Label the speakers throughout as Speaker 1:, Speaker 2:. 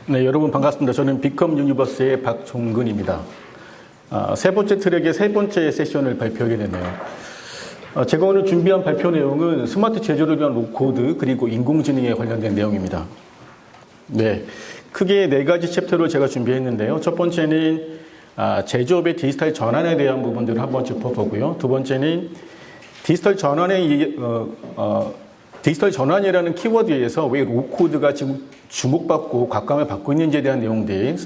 Speaker 1: 네, 여러분 반갑습니다. 저는 비컴 유니버스의 박종근입니다. 세 번째 트랙의 세 번째 세션을 발표하게 되네요. 제가 오늘 준비한 발표 내용은 스마트 제조를 위한 로코드 그리고 인공지능에 관련된 내용입니다. 네, 크게 네 가지 챕터를 제가 준비했는데요. 첫 번째는 제조업의 디지털 전환에 대한 부분들을 한번 짚어보고요. 두 번째는 디지털 전환이라는 키워드에서 왜 로코드가 지금 주목받고 각광을 받고 있는지에 대한 내용들,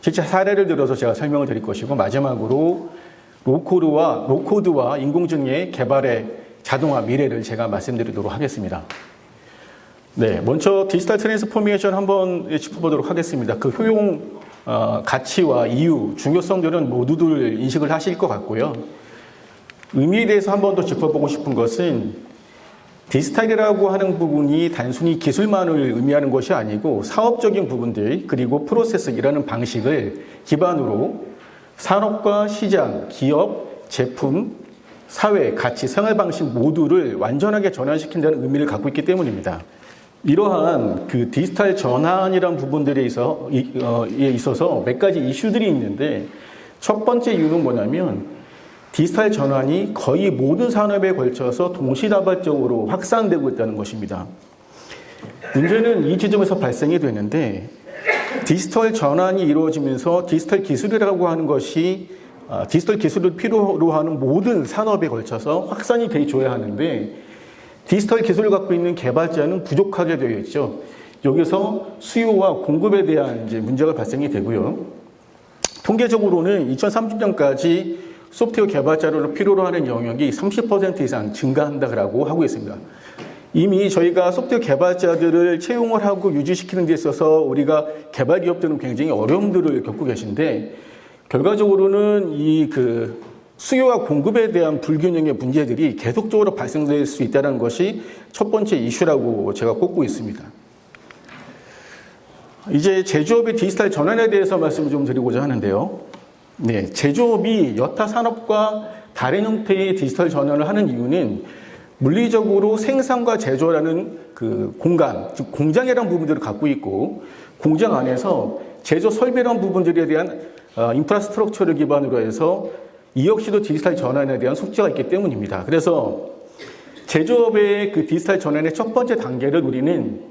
Speaker 1: 실제 사례를 들어서 제가 설명을 드릴 것이고, 마지막으로 로코드와 인공지능의 개발의 자동화 미래를 제가 말씀드리도록 하겠습니다. 네, 먼저 디지털 트랜스포메이션 한번 짚어보도록 하겠습니다. 그 효용, 가치와 이유, 중요성들은 모두들 인식을 하실 것 같고요. 의미에 대해서 한 번 더 짚어보고 싶은 것은 디지털이라고 하는 부분이 단순히 기술만을 의미하는 것이 아니고 사업적인 부분들 그리고 프로세스 일하는 방식을 기반으로 산업과 시장, 기업, 제품, 사회, 가치, 생활 방식 모두를 완전하게 전환시킨다는 의미를 갖고 있기 때문입니다. 이러한 그 디지털 전환이라는 부분들에 있어서 몇 가지 이슈들이 있는데, 첫 번째 이유는 뭐냐면 디지털 전환이 거의 모든 산업에 걸쳐서 동시다발적으로 확산되고 있다는 것입니다. 문제는 이 지점에서 발생이 되는데, 디지털 전환이 이루어지면서 디지털 기술이라고 하는 것이 디지털 기술을 필요로 하는 모든 산업에 걸쳐서 확산이 되어줘야 하는데, 디지털 기술을 갖고 있는 개발자는 부족하게 되어 있죠. 여기서 수요와 공급에 대한 이제 문제가 발생이 되고요. 통계적으로는 2030년까지 소프트웨어 개발자를 필요로 하는 영역이 30% 이상 증가한다고 하고 있습니다. 이미 저희가 소프트웨어 개발자들을 채용을 하고 유지시키는 데 있어서 우리가 개발 기업들은 굉장히 어려움들을 겪고 계신데, 결과적으로는 이 수요와 공급에 대한 불균형의 문제들이 계속적으로 발생될 수 있다는 것이 첫 번째 이슈라고 제가 꼽고 있습니다. 이제 제조업의 디지털 전환에 대해서 말씀을 좀 드리고자 하는데요. 네, 제조업이 여타 산업과 다른 형태의 디지털 전환을 하는 이유는 물리적으로 생산과 제조라는 그 공간, 즉 공장이라는 부분들을 갖고 있고, 공장 안에서 제조 설비라는 부분들에 대한 인프라스트럭처를 기반으로 해서 이 역시도 디지털 전환에 대한 숙제가 있기 때문입니다. 그래서 제조업의 그 디지털 전환의 첫 번째 단계를 우리는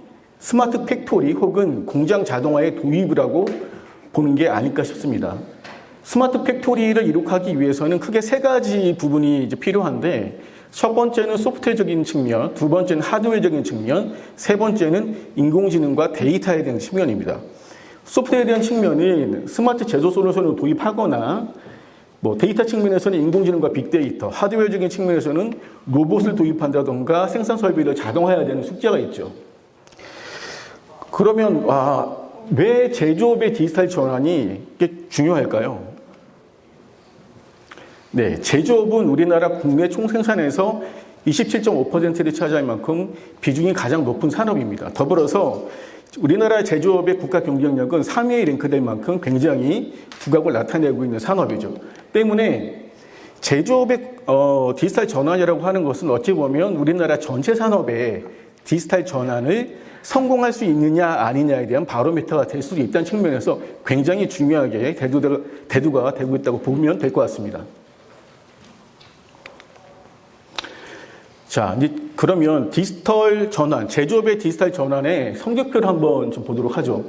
Speaker 1: 스마트 팩토리 혹은 공장 자동화의 도입이라고 보는 게 아닐까 싶습니다. 스마트 팩토리를 이룩하기 위해서는 크게 세 가지 부분이 이제 필요한데, 첫 번째는 소프트웨어적인 측면, 두 번째는 하드웨어적인 측면, 세 번째는 인공지능과 데이터에 대한 측면입니다. 소프트웨어에 대한 측면은 스마트 제조 솔루션을 도입하거나, 데이터 측면에서는 인공지능과 빅데이터, 하드웨어적인 측면에서는 로봇을 도입한다던가 생산 설비를 자동화해야 되는 숙제가 있죠. 그러면 왜 제조업의 디지털 전환이 중요할까요? 네, 제조업은 우리나라 국내 총생산에서 27.5%를 차지할 만큼 비중이 가장 높은 산업입니다. 더불어서 우리나라 제조업의 국가 경쟁력은 3위에 랭크될 만큼 굉장히 두각을 나타내고 있는 산업이죠. 때문에 제조업의 디지털 전환이라고 하는 것은 어찌 보면 우리나라 전체 산업의 디지털 전환을 성공할 수 있느냐 아니냐에 대한 바로미터가 될 수도 있다는 측면에서 굉장히 중요하게 대두가 되고 있다고 보면 될 것 같습니다. 자, 이제 그러면 디지털 전환, 제조업의 디지털 전환의 성적표를 한번 좀 보도록 하죠.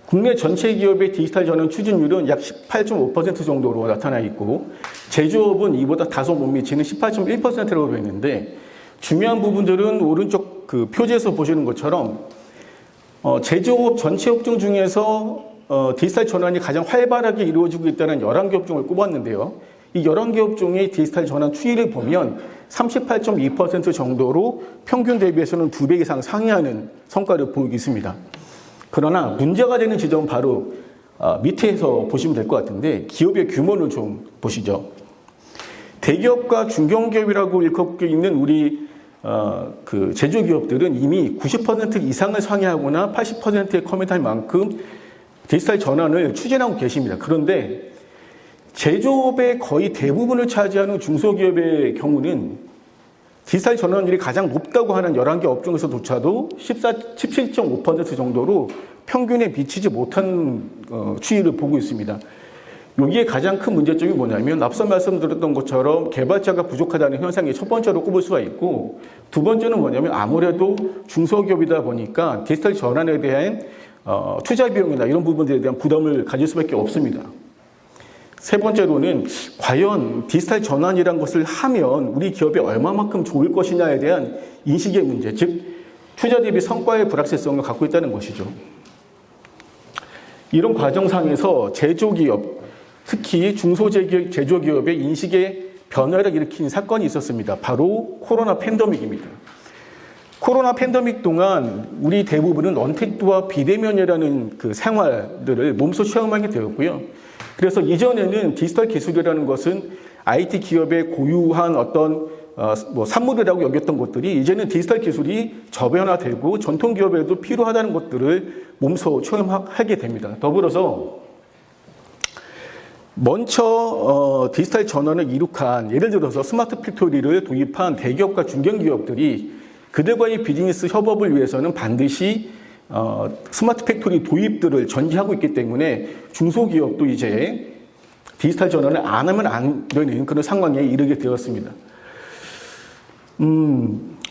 Speaker 1: 국내 전체 기업의 디지털 전환 추진율은 약 18.5% 정도로 나타나 있고, 제조업은 이보다 다소 못 미치는 18.1%라고 되어 있는데, 중요한 부분들은 오른쪽 그 표지에서 보시는 것처럼 제조업 전체 업종 중에서 디지털 전환이 가장 활발하게 이루어지고 있다는 11개 업종을 꼽았는데요. 이 11개 업종의 디지털 전환 추이를 보면 38.2% 정도로 평균 대비해서는 2배 이상 상회하는 성과를 보이고 있습니다. 그러나 문제가 되는 지점은 바로 밑에서 보시면 될 것 같은데, 기업의 규모를 좀 보시죠. 대기업과 중견기업이라고 일컫고 있는 우리 그 제조기업들은 이미 90% 이상을 상회하거나 80%에 커밋할 만큼 디지털 전환을 추진하고 계십니다. 그런데 제조업의 거의 대부분을 차지하는 중소기업의 경우는 디지털 전환율이 가장 높다고 하는 11개 업종에서조차도 17.5% 정도로 평균에 미치지 못한 추이를 보고 있습니다. 여기에 가장 큰 문제점이 뭐냐면 앞서 말씀드렸던 것처럼 개발자가 부족하다는 현상이 첫 번째로 꼽을 수가 있고, 두 번째는 뭐냐면 아무래도 중소기업이다 보니까 디지털 전환에 대한 투자 비용이나 이런 부분들에 대한 부담을 가질 수밖에 없습니다. 세 번째로는 과연 디지털 전환이란 것을 하면 우리 기업에 얼마만큼 좋을 것이냐에 대한 인식의 문제, 즉 투자 대비 성과의 불확실성을 갖고 있다는 것이죠. 이런 과정상에서 제조기업, 특히 중소제조기업의 인식의 변화를 일으킨 사건이 있었습니다. 바로 코로나 팬데믹입니다. 코로나 팬데믹 동안 우리 대부분은 언택트와 비대면이라는 그 생활들을 몸소 체험하게 되었고요. 그래서 이전에는 디지털 기술이라는 것은 IT 기업의 고유한 어떤 산물이라고 여겼던 것들이 이제는 디지털 기술이 저변화되고 전통 기업에도 필요하다는 것들을 몸소 체험하게 됩니다. 더불어서 먼저 디지털 전환을 이룩한, 예를 들어서 스마트 팩토리를 도입한 대기업과 중견기업들이 그들과의 비즈니스 협업을 위해서는 반드시 스마트 팩토리 도입들을 전제하고 있기 때문에 중소기업도 이제 디지털 전환을 안 하면 안 되는 그런 상황에 이르게 되었습니다.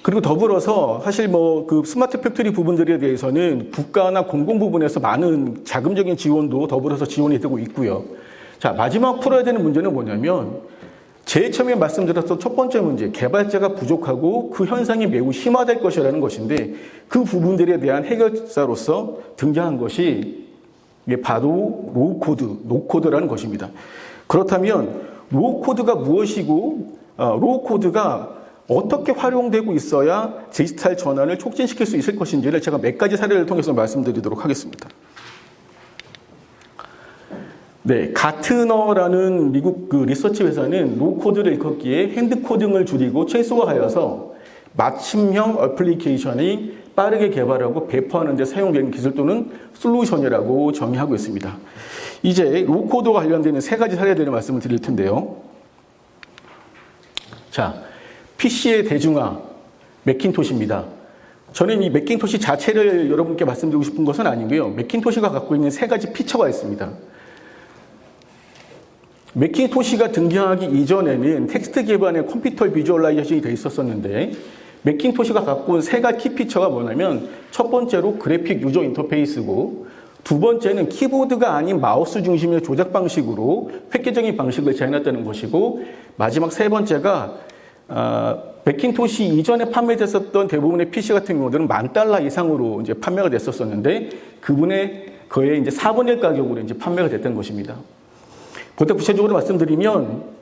Speaker 1: 그리고 더불어서 사실 그 스마트 팩토리 부분들에 대해서는 국가나 공공 부분에서 많은 자금적인 지원도 더불어서 지원이 되고 있고요. 자, 마지막 풀어야 되는 문제는 뭐냐면 제일 처음에 말씀드렸던 첫 번째 문제, 개발자가 부족하고 그 현상이 매우 심화될 것이라는 것인데, 그 부분들에 대한 해결사로서 등장한 것이 바로 노코드라는 것입니다. 그렇다면 노코드가 무엇이고 노코드가 어떻게 활용되고 있어야 디지털 전환을 촉진시킬 수 있을 것인지를 제가 몇 가지 사례를 통해서 말씀드리도록 하겠습니다. 네, 가트너라는 미국 리서치 회사는 노코드를 일컫기에 핸드코딩을 줄이고 최소화하여서 맞춤형 어플리케이션이 빠르게 개발하고 배포하는 데 사용되는 기술 또는 솔루션이라고 정의하고 있습니다. 이제 노코드와 관련되는 세 가지 사례들을 말씀을 드릴 텐데요. 자, PC의 대중화, 매킨토시입니다. 저는 이 매킨토시 자체를 여러분께 말씀드리고 싶은 것은 아니고요. 매킨토시가 갖고 있는 세 가지 피처가 있습니다. 매킨토시가 등장하기 이전에는 텍스트 기반의 컴퓨터 비주얼라이제이션이 되어 있었었는데, 매킨토시가 갖고 온 세 가지 키 피처가 뭐냐면, 첫 번째로 그래픽 유저 인터페이스고, 두 번째는 키보드가 아닌 마우스 중심의 조작 방식으로 획기적인 방식을 제안했다는 것이고, 마지막 세 번째가 매킨토시 이전에 판매됐었던 대부분의 PC 같은 경우들은 $10,000 이상으로 이제 판매가 됐었었는데, 그의 이제 4분의 1 가격으로 이제 판매가 됐던 것입니다. 보다 구체적으로 말씀드리면,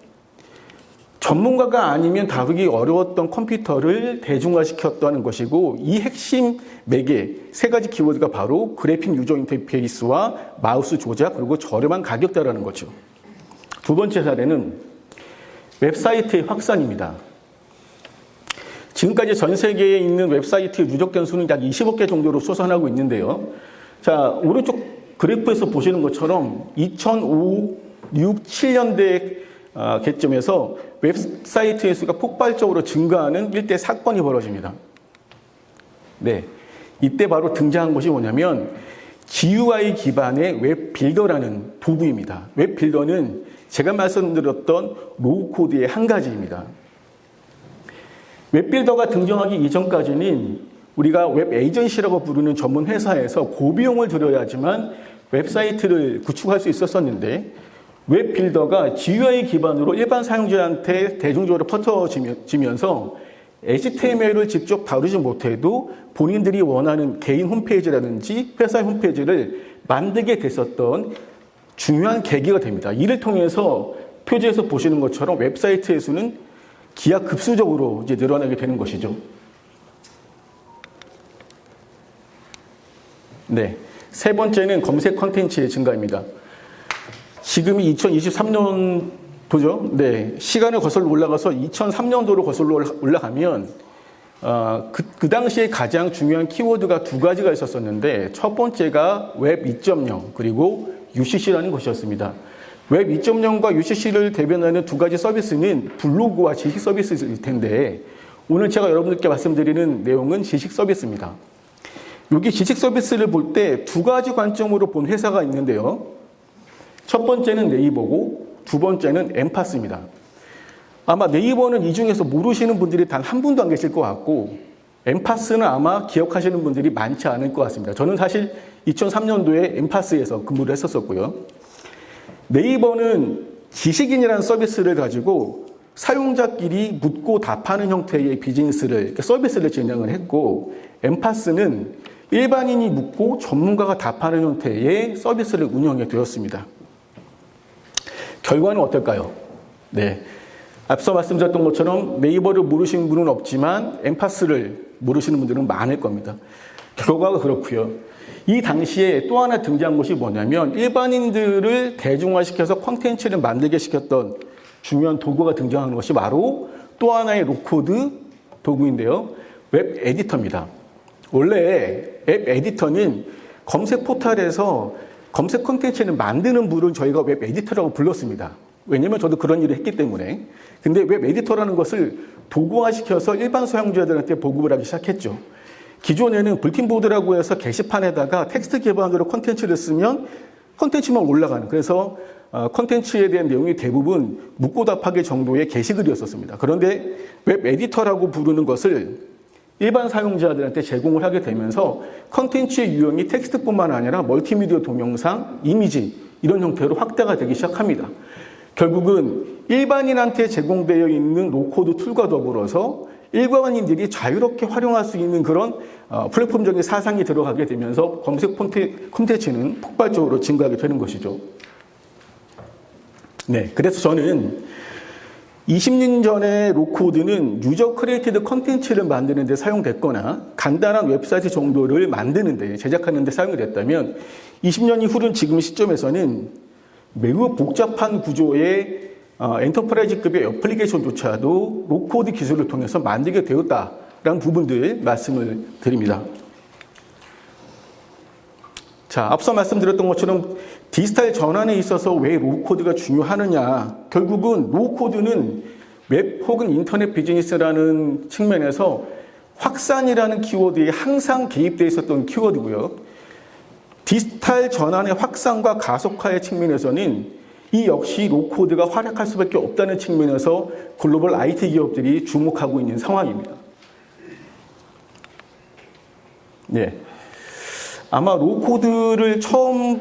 Speaker 1: 전문가가 아니면 다루기 어려웠던 컴퓨터를 대중화시켰다는 것이고, 이 핵심 매개 세 가지 키워드가 바로 그래픽 유저 인터페이스와 마우스 조작, 그리고 저렴한 가격대라는 거죠. 두 번째 사례는 웹사이트의 확산입니다. 지금까지 전 세계에 있는 웹사이트의 누적된 수는 약 20억 개 정도로 솟아나고 있는데요. 자, 오른쪽 그래프에서 보시는 것처럼 2005, 6, 7년대 개점에서 웹사이트의 수가 폭발적으로 증가하는 일대 사건이 벌어집니다. 네, 이때 바로 등장한 것이 뭐냐면 GUI 기반의 웹빌더라는 도구입니다. 웹빌더는 제가 말씀드렸던 로우코드의 한 가지입니다. 웹빌더가 등장하기 이전까지는 우리가 웹 에이전시라고 부르는 전문 회사에서 고비용을 들여야지만 웹사이트를 구축할 수 있었었는데, 웹빌더가 GUI 기반으로 일반 사용자한테 대중적으로 퍼져지면서 HTML을 직접 다루지 못해도 본인들이 원하는 개인 홈페이지라든지 회사 홈페이지를 만들게 됐었던 중요한 계기가 됩니다. 이를 통해서 표지에서 보시는 것처럼 웹사이트의 수는 기하급수적으로 이제 늘어나게 되는 것이죠. 네, 세 번째는 검색 콘텐츠의 증가입니다. 지금이 2023년도죠. 네, 시간을 거슬러 올라가서 2003년도로 거슬러 올라가면 그 당시에 가장 중요한 키워드가 두 가지가 있었었는데, 첫 번째가 웹 2.0 그리고 UCC라는 것이었습니다. 웹 2.0과 UCC를 대변하는 두 가지 서비스는 블로그와 지식 서비스일 텐데, 오늘 제가 여러분들께 말씀드리는 내용은 지식 서비스입니다. 여기 지식 서비스를 볼 때 두 가지 관점으로 본 회사가 있는데요. 첫 번째는 네이버고 두 번째는 엠파스입니다. 아마 네이버는 이 중에서 모르시는 분들이 단 한 분도 안 계실 것 같고 엠파스는 아마 기억하시는 분들이 많지 않을 것 같습니다. 저는 사실 2003년도에 엠파스에서 근무를 했었고요. 네이버는 지식인이라는 서비스를 가지고 사용자끼리 묻고 답하는 형태의 비즈니스를, 서비스를 진행을 했고, 엠파스는 일반인이 묻고 전문가가 답하는 형태의 서비스를 운영해 되었습니다. 결과는 어떨까요? 네. 앞서 말씀드렸던 것처럼 네이버를 모르시는 분은 없지만 엠파스를 모르시는 분들은 많을 겁니다. 결과가 그렇고요. 이 당시에 또 하나 등장한 것이 뭐냐면 일반인들을 대중화시켜서 콘텐츠를 만들게 시켰던 중요한 도구가 등장하는 것이 바로 또 하나의 로코드 도구인데요. 웹 에디터입니다. 원래 웹 에디터는 검색 포털에서 검색 콘텐츠를 만드는 분을 저희가 웹 에디터라고 불렀습니다. 왜냐면 저도 그런 일을 했기 때문에. 근데 웹 에디터라는 것을 도구화시켜서 일반 사용자들한테 보급을 하기 시작했죠. 기존에는 불팅보드라고 해서 게시판에다가 텍스트 기반으로 콘텐츠를 쓰면 콘텐츠만 올라가는, 그래서 콘텐츠에 대한 내용이 대부분 묻고 답하기 정도의 게시글이었었습니다. 그런데 웹 에디터라고 부르는 것을 일반 사용자들한테 제공을 하게 되면서 콘텐츠의 유형이 텍스트뿐만 아니라 멀티미디어 동영상, 이미지 이런 형태로 확대가 되기 시작합니다. 결국은 일반인한테 제공되어 있는 로코드 툴과 더불어서 일반인들이 자유롭게 활용할 수 있는 그런 플랫폼적인 사상이 들어가게 되면서 검색 콘텐츠는 폭발적으로 증가하게 되는 것이죠. 네, 그래서 저는 20년 전에 로코드는 유저 크리에이티드 콘텐츠를 만드는 데 사용됐거나 간단한 웹사이트 정도를 만드는 데, 제작하는 데 사용이 됐다면 20년이 흐른 지금 시점에서는 매우 복잡한 구조의 엔터프라이즈급의 애플리케이션조차도 로코드 기술을 통해서 만들게 되었다라는 부분들 말씀을 드립니다. 자, 앞서 말씀드렸던 것처럼 디지털 전환에 있어서 왜 로코드가 중요하느냐. 결국은 로코드는 웹 혹은 인터넷 비즈니스라는 측면에서 확산이라는 키워드에 항상 개입되어 있었던 키워드고요. 디지털 전환의 확산과 가속화의 측면에서는 이 역시 로코드가 활약할 수밖에 없다는 측면에서 글로벌 IT 기업들이 주목하고 있는 상황입니다. 네. 아마 로코드를 처음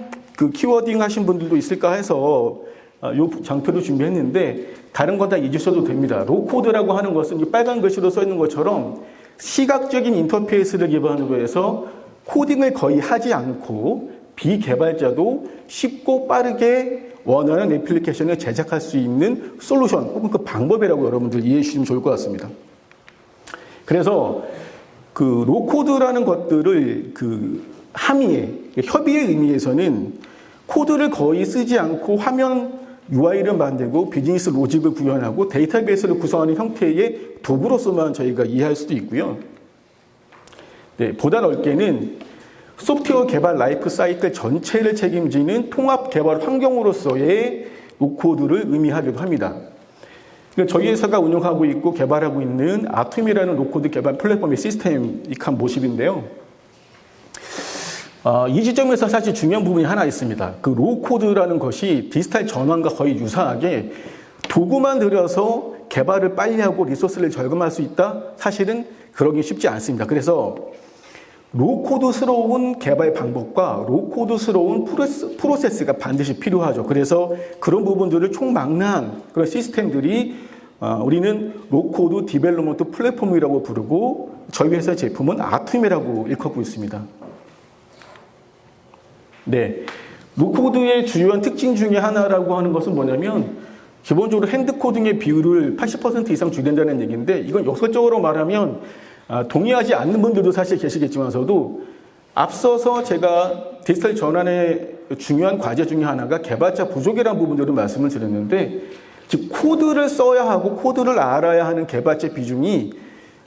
Speaker 1: 키워딩 하신 분들도 있을까 해서 이 장표를 준비했는데 다른 건 다 잊으셔도 됩니다. 로코드라고 하는 것은 이 빨간 글씨로 써 있는 것처럼 시각적인 인터페이스를 기반으로 해서 코딩을 거의 하지 않고 비개발자도 쉽고 빠르게 원하는 애플리케이션을 제작할 수 있는 솔루션 혹은 그 방법이라고 여러분들 이해해 주시면 좋을 것 같습니다. 그래서 그 로코드라는 것들을 협의의 의미에서는 코드를 거의 쓰지 않고 화면 UI를 만들고 비즈니스 로직을 구현하고 데이터베이스를 구성하는 형태의 도구로서만 저희가 이해할 수도 있고요. 네, 보다 넓게는 소프트웨어 개발 라이프 사이클 전체를 책임지는 통합 개발 환경으로서의 로코드를 의미하기도 합니다. 저희 회사가 운영하고 있고 개발하고 있는 아톰이라는 로코드 개발 플랫폼의 시스템익한 모습인데요. 이 지점에서 사실 중요한 부분이 하나 있습니다. 그 로코드라는 것이 디지털 전환과 거의 유사하게 도구만 들여서 개발을 빨리 하고 리소스를 절감할 수 있다? 사실은 그러기 쉽지 않습니다. 그래서 로코드스러운 개발 방법과 로코드스러운 프로세스가 반드시 필요하죠. 그래서 그런 부분들을 총망라한 그런 시스템들이 우리는 로코드 디벨롭먼트 플랫폼이라고 부르고 저희 회사의 제품은 아톰이라고 일컫고 있습니다. 네, 로코드의 주요한 특징 중에 하나라고 하는 것은 뭐냐면 기본적으로 핸드코딩의 비율을 80% 이상 줄인다는 얘기인데 이건 역설적으로 말하면 동의하지 않는 분들도 사실 계시겠지만서도 앞서서 제가 디지털 전환의 중요한 과제 중에 하나가 개발자 부족이라는 부분들을 말씀을 드렸는데 즉 코드를 써야 하고 코드를 알아야 하는 개발자 비중이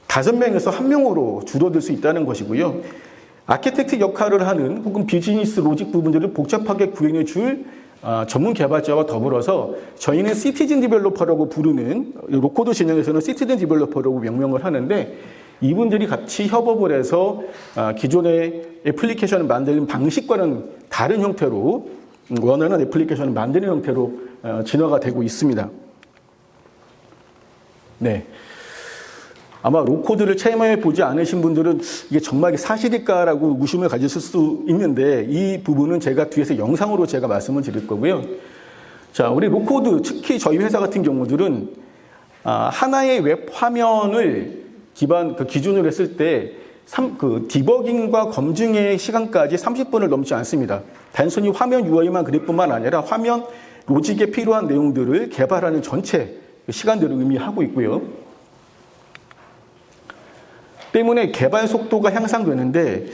Speaker 1: 5명에서 1명으로 줄어들 수 있다는 것이고요. 아키텍트 역할을 하는 혹은 비즈니스 로직 부분들을 복잡하게 구현해 줄 전문 개발자와 더불어서 저희는 시티즌 디벨로퍼라고 부르는 로코드 진영에서는 시티즌 디벨로퍼라고 명명을 하는데 이분들이 같이 협업을 해서 기존의 애플리케이션을 만드는 방식과는 다른 형태로 원하는 애플리케이션을 만드는 형태로 진화가 되고 있습니다. 네. 아마 로코드를 체험해 보지 않으신 분들은 이게 정말 사실일까라고 의심을 가지실 수 있는데 이 부분은 제가 뒤에서 영상으로 제가 말씀을 드릴 거고요. 자, 우리 로코드, 특히 저희 회사 같은 경우들은 하나의 웹 화면을 기준으로 했을 때 디버깅과 검증의 시간까지 30분을 넘지 않습니다. 단순히 화면 UI만 그릴 뿐만 아니라 화면 로직에 필요한 내용들을 개발하는 전체 시간들을 의미하고 있고요. 때문에 개발 속도가 향상되는데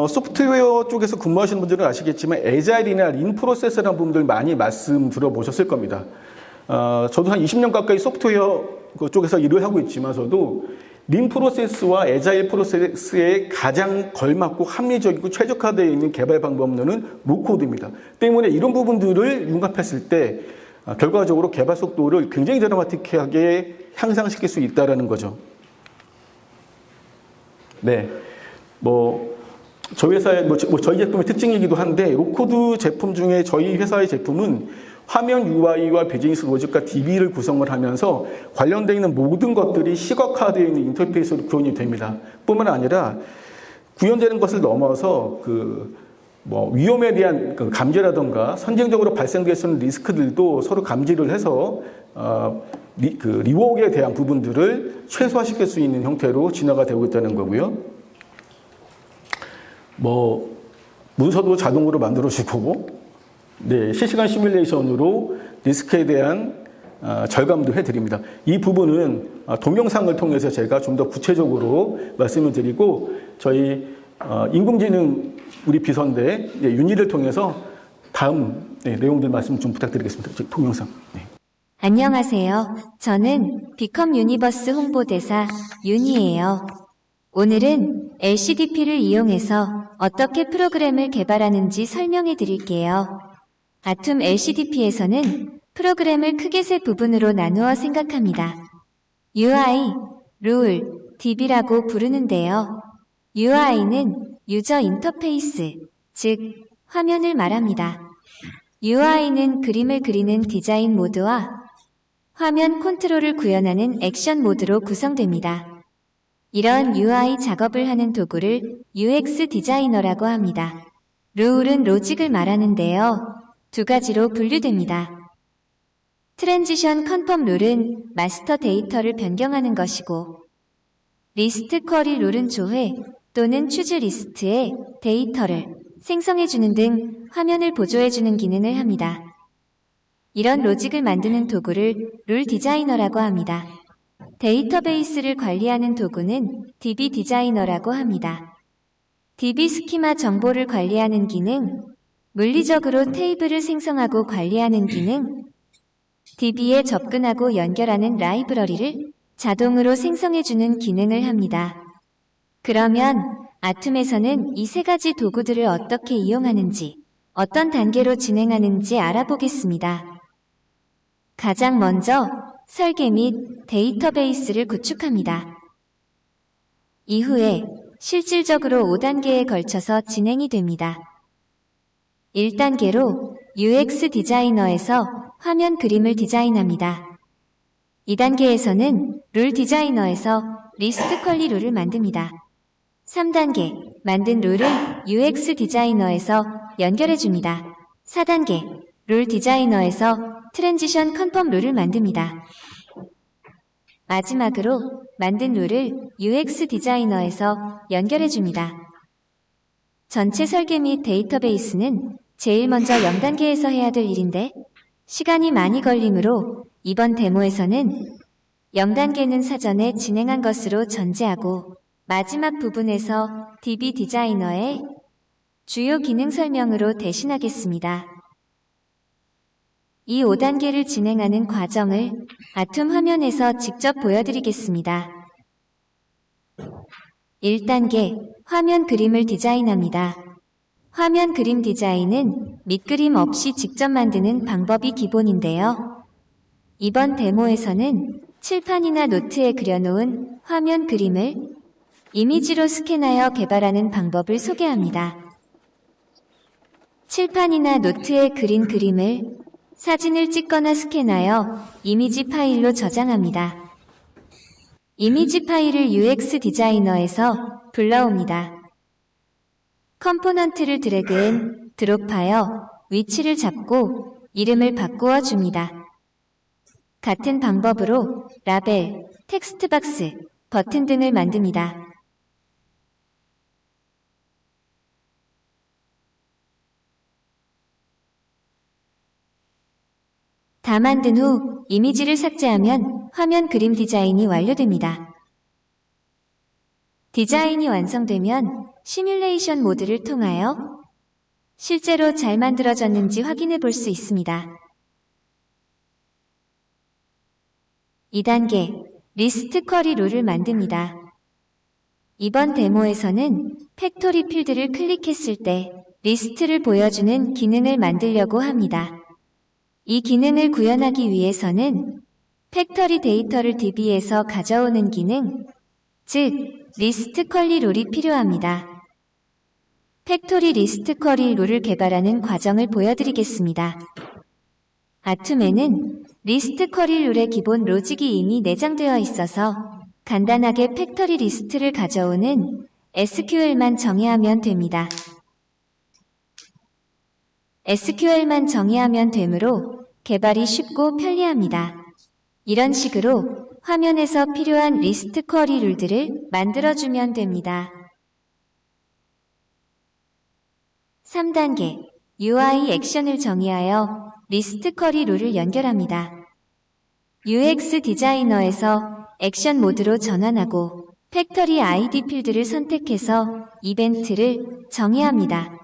Speaker 1: 소프트웨어 쪽에서 근무하시는 분들은 아시겠지만 에자일이나 린 프로세스라는 부분들 많이 말씀 들어보셨을 겁니다. 저도 한 20년 가까이 소프트웨어 쪽에서 일을 하고 있지만서도 린 프로세스와 에자일 프로세스에 가장 걸맞고 합리적이고 최적화되어 있는 개발 방법론은 로코드입니다. 때문에 이런 부분들을 융합했을 때 결과적으로 개발 속도를 굉장히 드라마틱하게 향상시킬 수 있다는 거죠. 네, 저희 회사의 저희 제품의 특징이기도 한데 로코드 제품 중에 저희 회사의 제품은 화면 UI와 비즈니스 로직과 DB를 구성을 하면서 관련되어 있는 모든 것들이 시각화되어 있는 인터페이스로 구현이 됩니다. 뿐만 아니라 구현되는 것을 넘어서 위험에 대한 감지라던가 선쟁적으로 발생될 수 있는 리스크들도 서로 감지를 해서 리워크에 대한 부분들을 최소화시킬 수 있는 형태로 진화가 되고 있다는 거고요. 문서도 자동으로 만들어주고, 네, 실시간 시뮬레이션으로 리스크에 대한 절감도 해드립니다. 이 부분은 동영상을 통해서 제가 좀 더 구체적으로 말씀을 드리고 저희 인공지능 우리 비서인데 윤희를 통해서 다음 내용들 말씀 좀 부탁드리겠습니다. 동영상. 네.
Speaker 2: 안녕하세요. 저는 비컴 유니버스 홍보대사 윤희예요. 오늘은 LCDP를 이용해서 어떻게 프로그램을 개발하는지 설명해 드릴게요. 아툼 LCDP에서는 프로그램을 크게 세 부분으로 나누어 생각합니다. UI, 룰, DB라고 부르는데요. UI는 유저 인터페이스, 즉 화면을 말합니다. UI는 그림을 그리는 디자인 모드와 화면 컨트롤을 구현하는 액션 모드로 구성됩니다. 이런 UI 작업을 하는 도구를 UX 디자이너라고 합니다. 룰은 로직을 말하는데요. 두 가지로 분류됩니다. 트랜지션 컨펌 룰은 마스터 데이터를 변경하는 것이고, 리스트 쿼리 룰은 조회 또는 추즈 리스트에 데이터를 생성해주는 등 화면을 보조해주는 기능을 합니다. 이런 로직을 만드는 도구를 룰 디자이너라고 합니다. 데이터베이스를 관리하는 도구는 DB 디자이너라고 합니다. DB 스키마 정보를 관리하는 기능, 물리적으로 테이블을 생성하고 관리하는 기능, DB에 접근하고 연결하는 라이브러리를 자동으로 생성해주는 기능을 합니다. 그러면 아툼에서는 이 세 가지 도구들을 어떻게 이용하는지, 어떤 단계로 진행하는지 알아보겠습니다. 가장 먼저 설계 및 데이터베이스를 구축합니다. 이후에 실질적으로 5단계에 걸쳐서 진행이 됩니다. 1단계로 UX 디자이너에서 화면 그림을 디자인합니다. 2단계에서는 룰 디자이너에서 리스트 퀄리 룰을 만듭니다. 3단계, 만든 룰을 UX 디자이너에서 연결해줍니다. 4단계, 룰 디자이너에서 트랜지션 컨펌 룰을 만듭니다. 마지막으로 만든 룰을 UX 디자이너에서 연결해줍니다. 전체 설계 및 데이터베이스는 제일 먼저 0단계에서 해야 될 일인데 시간이 많이 걸리므로 이번 데모에서는 0단계는 사전에 진행한 것으로 전제하고 마지막 부분에서 DB 디자이너의 주요 기능 설명으로 대신하겠습니다. 이 5단계를 진행하는 과정을 아툼 화면에서 직접 보여드리겠습니다. 1단계, 화면 그림을 디자인합니다. 화면 그림 디자인은 밑그림 없이 직접 만드는 방법이 기본인데요. 이번 데모에서는 칠판이나 노트에 그려놓은 화면 그림을 이미지로 스캔하여 개발하는 방법을 소개합니다. 칠판이나 노트에 그린 그림을 사진을 찍거나 스캔하여 이미지 파일로 저장합니다. 이미지 파일을 UX 디자이너에서 불러옵니다. 컴포넌트를 드래그 앤 드롭하여 위치를 잡고 이름을 바꾸어 줍니다. 같은 방법으로 라벨, 텍스트 박스, 버튼 등을 만듭니다. 다 만든 후 이미지를 삭제하면 화면 그림 디자인이 완료됩니다. 디자인이 완성되면 시뮬레이션 모드를 통하여 실제로 잘 만들어졌는지 확인해 볼 수 있습니다. 2단계 리스트 쿼리 룰을 만듭니다. 이번 데모에서는 팩토리 필드를 클릭했을 때 리스트를 보여주는 기능을 만들려고 합니다. 이 기능을 구현하기 위해서는 팩토리 데이터를 DB에서 가져오는 기능, 즉 리스트 쿼리 룰이 필요합니다. 팩토리 리스트 쿼리 룰을 개발하는 과정을 보여드리겠습니다. 아툼에는 리스트 쿼리 룰의 기본 로직이 이미 내장되어 있어서 간단하게 팩토리 리스트를 가져오는 SQL만 정의하면 됩니다. SQL만 정의하면 되므로 개발이 쉽고 편리합니다. 이런 식으로 화면에서 필요한 리스트 쿼리 룰들을 만들어주면 됩니다. 3단계 UI 액션을 정의하여 리스트 쿼리 룰을 연결합니다. UX 디자이너에서 액션 모드로 전환하고 팩토리 ID 필드를 선택해서 이벤트를 정의합니다.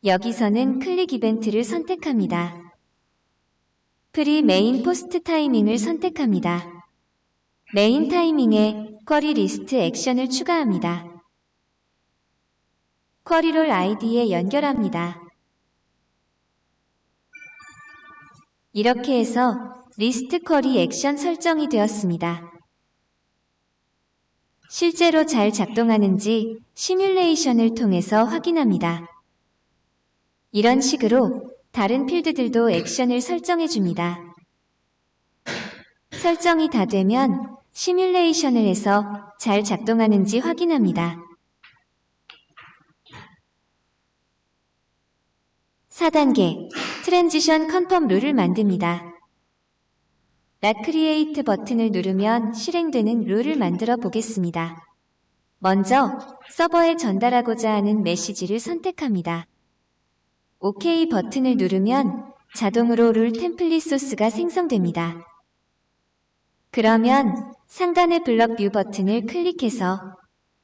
Speaker 2: 여기서는 클릭 이벤트를 선택합니다. 프리 메인 포스트 타이밍을 선택합니다. 메인 타이밍에 쿼리 리스트 액션을 추가합니다. 쿼리 롤 아이디에 연결합니다. 이렇게 해서 리스트 쿼리 액션 설정이 되었습니다. 실제로 잘 작동하는지 시뮬레이션을 통해서 확인합니다. 이런 식으로 다른 필드들도 액션을 설정해 줍니다. 설정이 다 되면 시뮬레이션을 해서 잘 작동하는지 확인합니다. 4단계 트랜지션 컨펌 룰을 만듭니다. 락크리에이트 버튼을 누르면 실행되는 룰을 만들어 보겠습니다. 먼저 서버에 전달하고자 하는 메시지를 선택합니다. OK 버튼을 누르면 자동으로 룰 템플릿 소스가 생성됩니다. 그러면 상단의 블럭 뷰 버튼을 클릭해서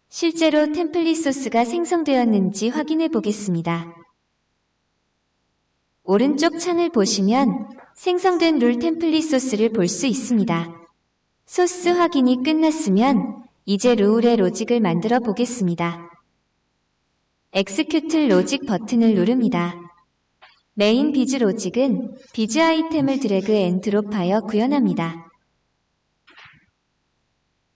Speaker 2: 실제로 템플릿 소스가 생성되었는지 확인해 보겠습니다. 오른쪽 창을 보시면 생성된 룰 템플릿 소스를 볼 수 있습니다. 소스 확인이 끝났으면 이제 룰의 로직을 만들어 보겠습니다. Execute 로직 버튼을 누릅니다. 메인 비즈 로직은 비즈 아이템을 드래그 앤 드롭하여 구현합니다.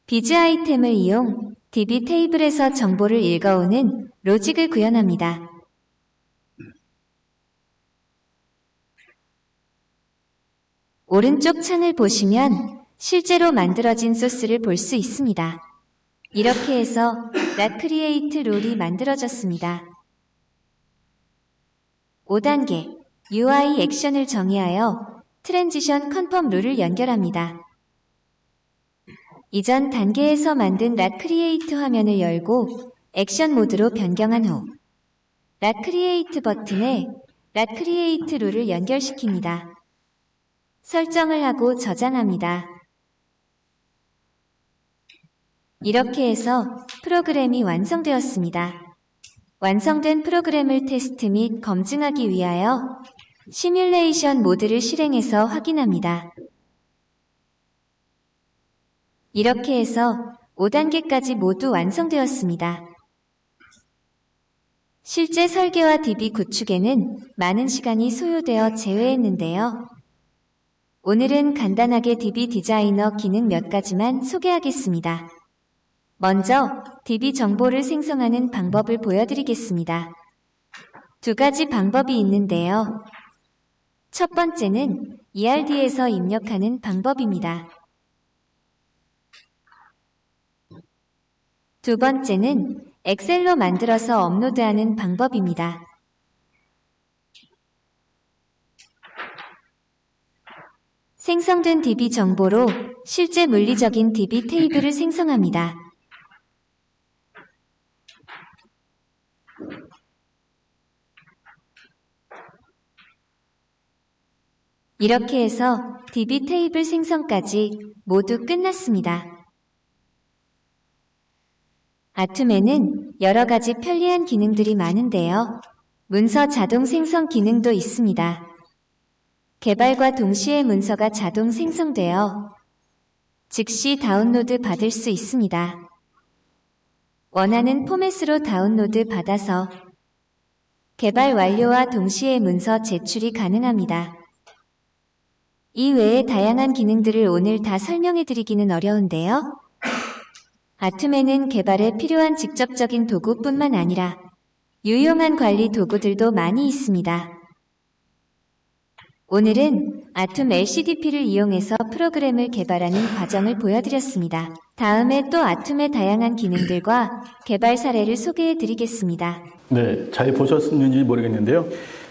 Speaker 2: 비즈 아이템을 이용 DB 테이블에서 정보를 읽어오는 로직을 구현합니다. 오른쪽 창을 보시면 실제로 만들어진 소스를 볼 수 있습니다. 이렇게 해서 락크리에이트 룰이 만들어졌습니다. 5단계 UI 액션을 정의하여 트랜지션 컨펌 룰을 연결합니다. 이전 단계에서 만든 락크리에이트 화면을 열고 액션 모드로 변경한 후 락크리에이트 버튼에 락크리에이트 룰을 연결시킵니다. 설정을 하고 저장합니다. 이렇게 해서 프로그램이 완성되었습니다. 완성된 프로그램을 테스트 및 검증하기 위하여 시뮬레이션 모드를 실행해서 확인합니다. 이렇게 해서 5단계까지 모두 완성되었습니다. 실제 설계와 DB 구축에는 많은 시간이 소요되어 제외했는데요. 오늘은 간단하게 DB 디자이너 기능 몇 가지만 소개하겠습니다. 먼저 DB 정보를 생성하는 방법을 보여드리겠습니다. 두 가지 방법이 있는데요. 첫 번째는 ERD에서 입력하는 방법입니다. 두 번째는 엑셀로 만들어서 업로드하는 방법입니다. 생성된 DB 정보로 실제 물리적인 DB 테이블을 생성합니다. 이렇게 해서 DB 테이블 생성까지 모두 끝났습니다. 아툼에는 여러 가지 편리한 기능들이 많은데요. 문서 자동 생성 기능도 있습니다. 개발과 동시에 문서가 자동 생성되어 즉시 다운로드 받을 수 있습니다. 원하는 포맷으로 다운로드 받아서 개발 완료와 동시에 문서 제출이 가능합니다. 이 외에 다양한 기능들을 오늘 다 설명해 드리기는 어려운데요. 아툼에는 개발에 필요한 직접적인 도구뿐만 아니라 유용한 관리 도구들도 많이 있습니다. 오늘은 아툼 LCDP를 이용해서 프로그램을 개발하는 과정을 보여드렸습니다. 다음에 또 아툼의 다양한 기능들과 개발 사례를 소개해 드리겠습니다.
Speaker 1: 네, 잘 보셨는지 모르겠는데요.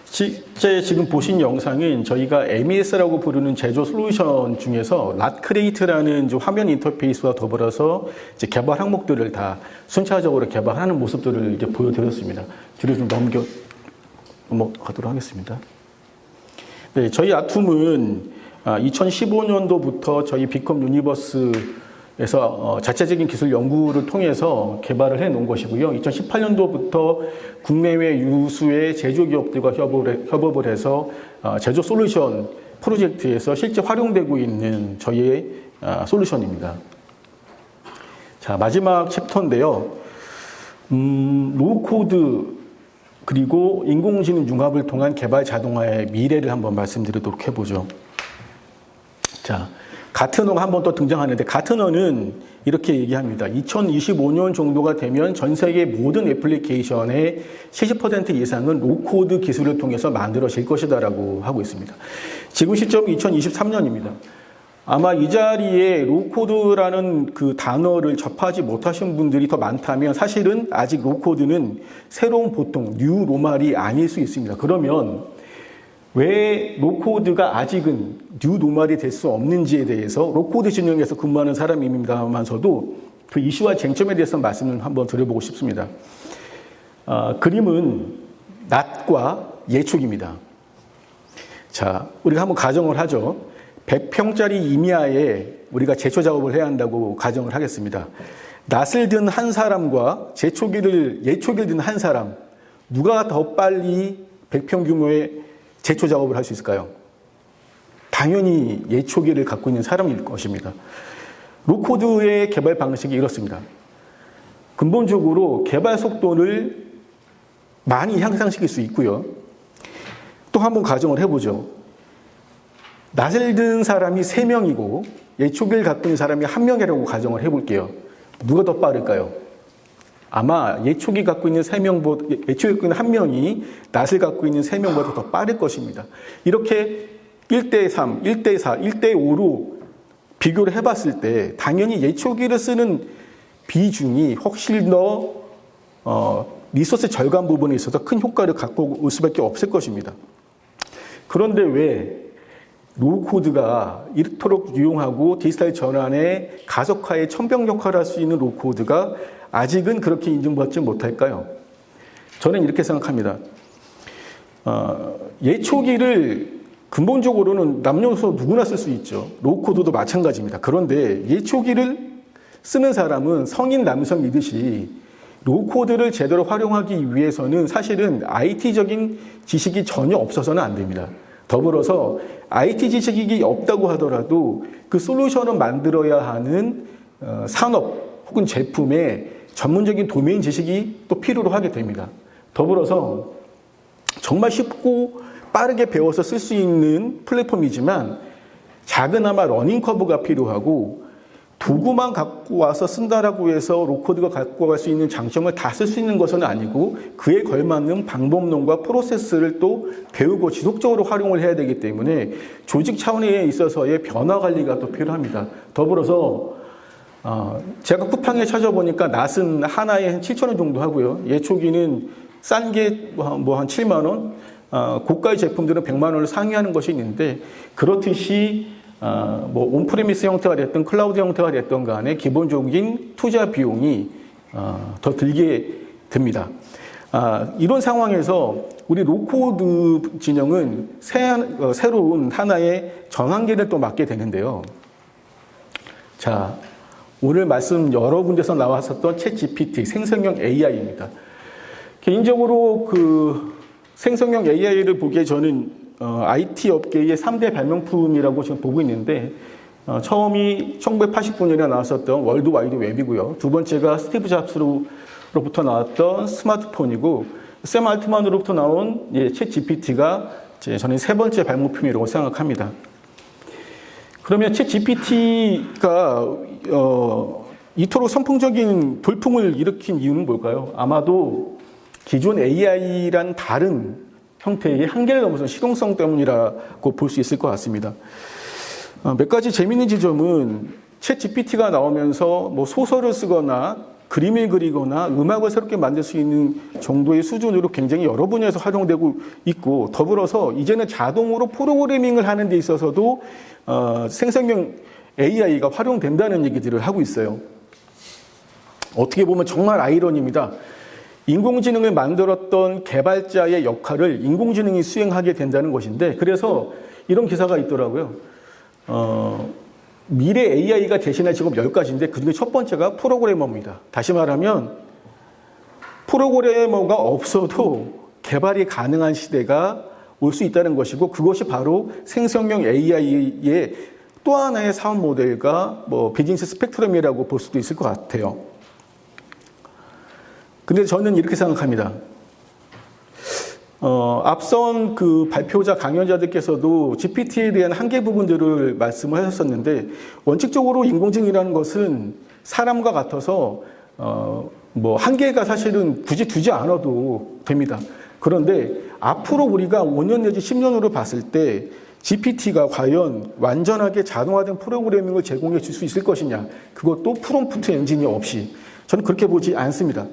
Speaker 1: 실제 지금 보신 영상은 저희가 MES라고 부르는 제조 솔루션 중에서 낫크레이트라는 화면 인터페이스와 더불어서 이제 개발 항목들을 다 순차적으로 개발하는 모습들을 이제 보여드렸습니다. 뒤로 좀 넘어가도록 하겠습니다. 네, 저희 아툼은 2015년도부터 저희 비컴 유니버스에서 자체적인 기술 연구를 통해서 개발을 해 놓은 것이고요. 2018년도부터 국내외 유수의 제조기업들과 협업을 해서 제조 솔루션 프로젝트에서 실제 활용되고 있는 저희의 솔루션입니다. 자, 마지막 챕터인데요. 로우코드 그리고 인공지능 융합을 통한 개발 자동화의 미래를 한번 말씀드리도록 해보죠. 자, 가트너가 한번 또 등장하는데 가트너는 이렇게 얘기합니다. 2025년 정도가 되면 전 세계 모든 애플리케이션의 70% 이상은 로코드 기술을 통해서 만들어질 것이다라고 하고 있습니다. 지금 시점이 2023년입니다. 아마 이 자리에 로코드라는 그 단어를 접하지 못하신 분들이 더 많다면 사실은 아직 로코드는 새로운 보통 뉴 노말이 아닐 수 있습니다. 그러면 왜 로코드가 아직은 뉴 노말이 될 수 없는지에 대해서 로코드 진영에서 근무하는 사람입니다만서도 그 이슈와 쟁점에 대해서 말씀을 한번 드려보고 싶습니다. 그림은 낫과 예촉입니다. 자, 우리가 한번 가정을 하죠. 100평짜리 임야에 우리가 제초 작업을 해야 한다고 가정을 하겠습니다. 낫을 든 한 사람과 예초기를 든 한 사람, 누가 더 빨리 100평 규모의 제초 작업을 할 수 있을까요? 당연히 예초기를 갖고 있는 사람일 것입니다. 로코드의 개발 방식이 이렇습니다. 근본적으로 개발 속도를 많이 향상시킬 수 있고요. 또 한번 가정을 해보죠. 낫을 든 사람이 3명이고 예초기를 갖고 있는 사람이 1명이라고 가정을 해볼게요. 누가 더 빠를까요? 아마 예초기 갖고 있는 3명보다, 예초기 갖고 있는 1명이 낫을 갖고 있는 3명보다 더 빠를 것입니다. 이렇게 1대3, 1대4, 1대5로 비교를 해봤을 때 당연히 예초기를 쓰는 비중이 훨씬 더 리소스 절감 부분에 있어서 큰 효과를 갖고 올 수밖에 없을 것입니다. 그런데 왜 로우코드가 이토록 유용하고 디지털 전환의 가속화에 천병 역할을 할 수 있는 로우코드가 아직은 그렇게 인정받지 못할까요? 저는 이렇게 생각합니다. 예초기를 근본적으로는 남녀노소 누구나 쓸 수 있죠. 로우코드도 마찬가지입니다. 그런데 예초기를 쓰는 사람은 성인 남성이듯이 로우코드를 제대로 활용하기 위해서는 사실은 IT적인 지식이 전혀 없어서는 안 됩니다. 더불어서 IT 지식이 없다고 하더라도 그 솔루션을 만들어야 하는 산업 혹은 제품의 전문적인 도메인 지식이 또 필요로 하게 됩니다. 더불어서 정말 쉽고 빠르게 배워서 쓸 수 있는 플랫폼이지만 작은아마 러닝 커브가 필요하고 도구만 갖고 와서 쓴다라고 해서 로코드가 갖고 갈 수 있는 장점을 다 쓸 수 있는 것은 아니고 그에 걸맞는 방법론과 프로세스를 또 배우고 지속적으로 활용을 해야 되기 때문에 조직 차원에 있어서의 변화 관리가 또 필요합니다. 더불어서 제가 쿠팡에 찾아보니까 낫은 하나에 한 7,000원 정도 하고요. 예초기는 싼 게 뭐 한 7만 원, 고가의 제품들은 100만 원을 상회하는 것이 있는데 그렇듯이 뭐 온프레미스 형태가 됐든 클라우드 형태가 됐든 간에 기본적인 투자 비용이 더 들게 됩니다. 이런 상황에서 우리 로코드 진영은 새로운 하나의 전환기를 또 맞게 되는데요. 자, 오늘 말씀 여러 군데서 나왔었던 챗 GPT, 생성형 AI입니다. 개인적으로 그 생성형 AI를 보기에 저는 IT 업계의 3대 발명품이라고 지금 보고 있는데 처음이 1989년에 나왔었던 월드 와이드 웹이고요. 두 번째가 스티브 잡스로부터 나왔던 스마트폰이고 샘 알트만으로부터 나온 챗 GPT가 저는 세 번째 발명품이라고 생각합니다. 그러면 챗 GPT가 이토록 선풍적인 돌풍을 일으킨 이유는 뭘까요? 아마도 기존 AI란 다른 형태의 한계를 넘어선 실용성 때문이라고 볼 수 있을 것 같습니다. 몇 가지 재미있는 지점은 챗 GPT가 나오면서 뭐 소설을 쓰거나 그림을 그리거나 음악을 새롭게 만들 수 있는 정도의 수준으로 굉장히 여러 분야에서 활용되고 있고 더불어서 이제는 자동으로 프로그래밍을 하는 데 있어서도 생성형 AI가 활용된다는 얘기들을 하고 있어요. 어떻게 보면 정말 아이러니입니다. 인공지능을 만들었던 개발자의 역할을 인공지능이 수행하게 된다는 것인데 그래서 이런 기사가 있더라고요. 미래 AI가 대신할 직업 10가지인데 그중에 첫 번째가 프로그래머입니다. 다시 말하면 프로그래머가 없어도 개발이 가능한 시대가 올 수 있다는 것이고 그것이 바로 생성형 AI의 또 하나의 사업 모델과 뭐 비즈니스 스펙트럼이라고 볼 수도 있을 것 같아요. 근데 저는 이렇게 생각합니다. 앞선 그 발표자 강연자들께서도 GPT에 대한 한계 부분들을 말씀을 하셨었는데 원칙적으로 인공지능이라는 것은 사람과 같아서 뭐 한계가 사실은 굳이 두지 않아도 됩니다. 그런데 앞으로 우리가 5년 내지 10년으로 봤을 때 GPT가 과연 완전하게 자동화된 프로그래밍을 제공해 줄 수 있을 것이냐 그것도 프롬프트 엔지니어 없이 저는 그렇게 보지 않습니다.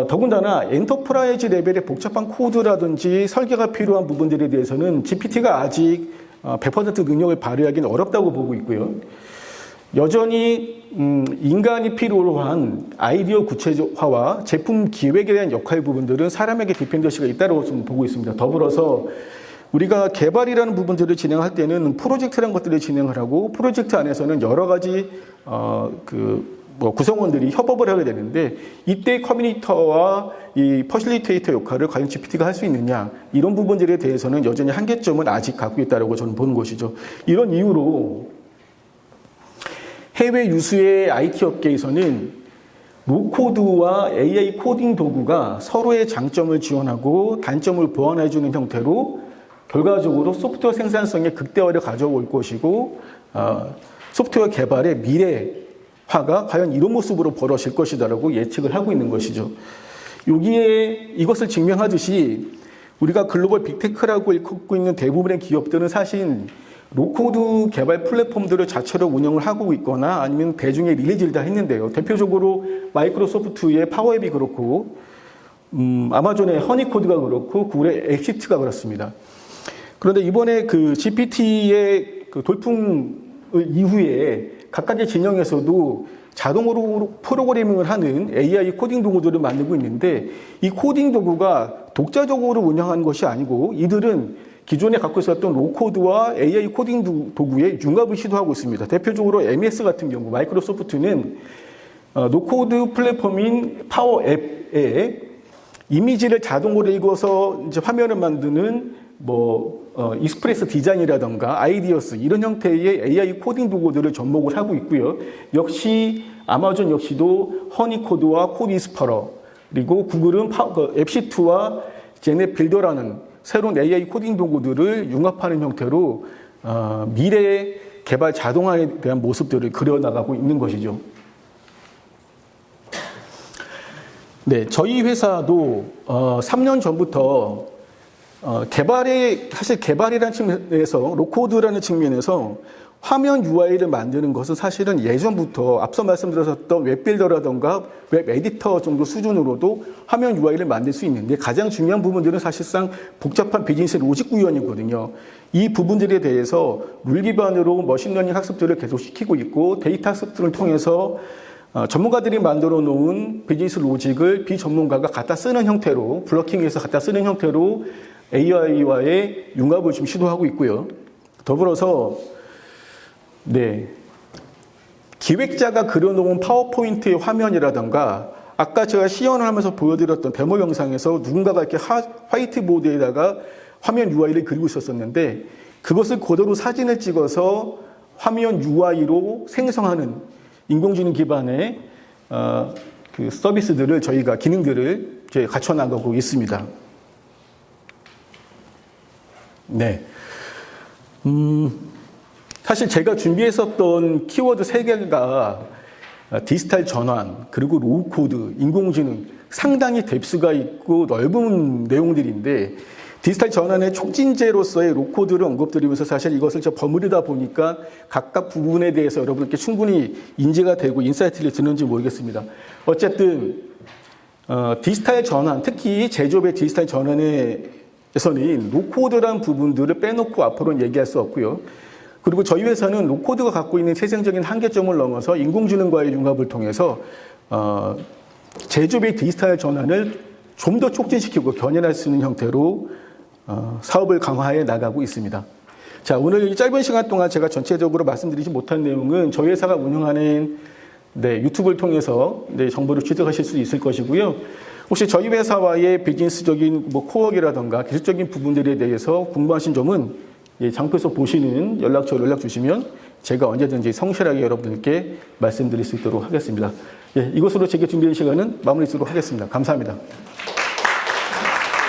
Speaker 1: 더군다나 엔터프라이즈 레벨의 복잡한 코드라든지 설계가 필요한 부분들에 대해서는 GPT가 아직 100% 능력을 발휘하기는 어렵다고 보고 있고요. 여전히 인간이 필요로 한 아이디어 구체화와 제품 기획에 대한 역할 부분들은 사람에게 디펜던시가 있다고 좀 보고 있습니다. 더불어서 우리가 개발이라는 부분들을 진행할 때는 프로젝트라는 것들을 진행을 하고 프로젝트 안에서는 여러 가지 구성원들이 협업을 하게 되는데 이때 커뮤니케이터와 이 퍼실리테이터 역할을 과연 GPT가 할 수 있느냐 이런 부분들에 대해서는 여전히 한계점은 아직 갖고 있다고 저는 보는 것이죠. 이런 이유로 해외 유수의 IT 업계에서는 로코드와 AI 코딩 도구가 서로의 장점을 지원하고 단점을 보완해주는 형태로 결과적으로 소프트웨어 생산성의 극대화를 가져올 것이고 소프트웨어 개발의 미래화가 과연 이런 모습으로 벌어질 것이다라고 예측을 하고 있는 것이죠. 여기에 이것을 증명하듯이 우리가 글로벌 빅테크라고 일컫고 있는 대부분의 기업들은 사실 로코드 개발 플랫폼들을 자체로 운영을 하고 있거나 아니면 대중에 릴리즈를 다 했는데요. 대표적으로 마이크로소프트의 파워앱이 그렇고 아마존의 허니코드가 그렇고 구글의 엑시트가 그렇습니다. 그런데 이번에 그 GPT의 그 돌풍 이후에 각각의 진영에서도 자동으로 프로그래밍을 하는 AI 코딩 도구들을 만들고 있는데 이 코딩 도구가 독자적으로 운영한 것이 아니고 이들은 기존에 갖고 있었던 로코드와 AI 코딩 도구의 융합을 시도하고 있습니다. 대표적으로 MS 같은 경우 마이크로소프트는 노코드 플랫폼인 파워앱에 이미지를 자동으로 읽어서 이제 화면을 만드는 익스프레스 디자인이라던가 아이디어스 이런 형태의 AI 코딩 도구들을 접목을 하고 있고요. 역시 아마존 역시도 허니코드와 코디스퍼러 그리고 구글은 앱시트와 제넷 빌더라는 새로운 AI 코딩 도구들을 융합하는 형태로 미래 개발 자동화에 대한 모습들을 그려나가고 있는 것이죠. 네, 저희 회사도 3년 전부터 사실 개발이라는 측면에서, 로코드라는 측면에서 화면 UI를 만드는 것은 사실은 예전부터 앞서 말씀드렸던 웹빌더라던가 웹 에디터 정도 수준으로도 화면 UI를 만들 수 있는데, 가장 중요한 부분들은 사실상 복잡한 비즈니스 로직 구현이거든요. 이 부분들에 대해서 룰 기반으로 머신러닝 학습들을 계속 시키고 있고, 데이터 학습들을 통해서 전문가들이 만들어 놓은 비즈니스 로직을 비전문가가 갖다 쓰는 형태로, 블러킹해서 갖다 쓰는 형태로 AI와의 융합을 좀 시도하고 있고요. 더불어서 네, 기획자가 그려놓은 파워포인트의 화면이라던가, 아까 제가 시연을 하면서 보여드렸던 데모 영상에서 누군가가 이렇게 화이트보드에다가 화면 UI를 그리고 있었었는데, 그것을 그대로 사진을 찍어서 화면 UI로 생성하는 인공지능 기반의 그 서비스들을, 저희가 기능들을 갖춰 나가고 있습니다. 네. 사실 제가 준비했었던 키워드 3개가 디지털 전환, 그리고 로우코드, 인공지능, 상당히 뎁스가 있고 넓은 내용들인데, 디지털 전환의 촉진제로서의 로코드를 언급드리면서 사실 이것을 버무리다 보니까 각각 부분에 대해서 여러분께 충분히 인지가 되고 인사이트를 드는지 모르겠습니다. 어쨌든 디지털 전환, 특히 제조업의 디지털 전환에서는 로코드란 부분들을 빼놓고 앞으로는 얘기할 수 없고요. 그리고 저희 회사는 로코드가 갖고 있는 태생적인 한계점을 넘어서 인공지능과의 융합을 통해서 제조업의 디지털 전환을 좀 더 촉진시키고 견인할 수 있는 형태로 사업을 강화해 나가고 있습니다. 자, 오늘 이 짧은 시간 동안 제가 전체적으로 말씀드리지 못한 내용은 저희 회사가 운영하는 유튜브를 통해서 정보를 취득하실 수 있을 것이고요. 혹시 저희 회사와의 비즈니스적인 코어이라던가 기술적인 부분들에 대해서 궁금하신 점은 장표에서 보시는 연락처로 연락 주시면 제가 언제든지 성실하게 여러분들께 말씀드릴 수 있도록 하겠습니다. 이것으로 제게 준비된 시간은 마무리 짓도록 하겠습니다. 감사합니다.